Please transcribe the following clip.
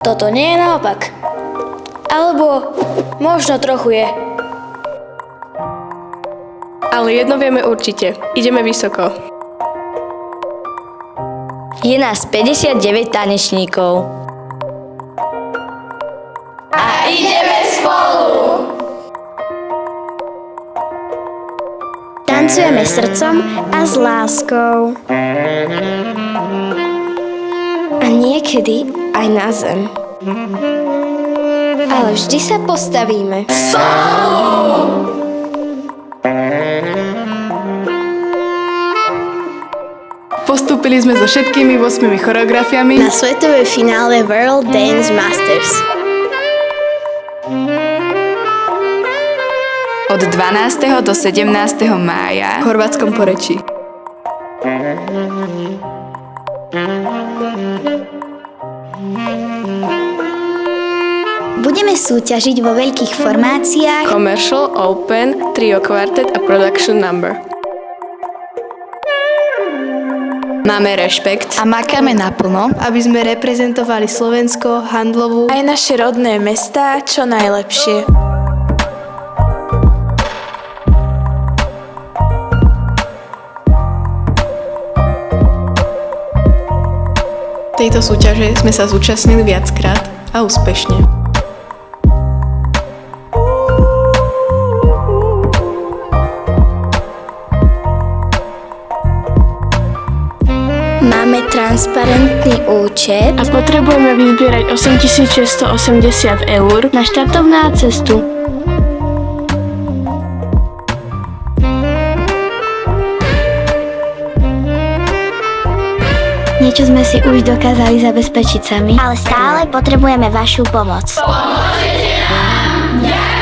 Toto nie je naopak. Alebo možno trochu je. Ale jedno vieme určite. Ideme vysoko. Je nás 59 tanečníkov. A ideme spolu! Tancujeme srdcom a s láskou. A niekedy aj na zem. Ale vždy sa postavíme. Postúpili sme so všetkými 8 choreografiami Na svetové finále World Dance Masters. Od 12. do 17. mája v chorvátskom porečí. Budeme súťažiť vo veľkých formáciách Commercial, Open, Trio Quartet a Production Number. Máme rešpekt, A makáme naplno. aby sme reprezentovali Slovensko, Handlovú Aj naše rodné mestá čo najlepšie. tejto súťaže sme sa zúčastnili viackrát a úspešne. máme transparentný účet A potrebujeme vyzbierať 8680 eur na štartovné a cestu. Niečo sme si už dokázali zabezpečiť sami, ale stále potrebujeme vašu pomoc. Pomôžete nám!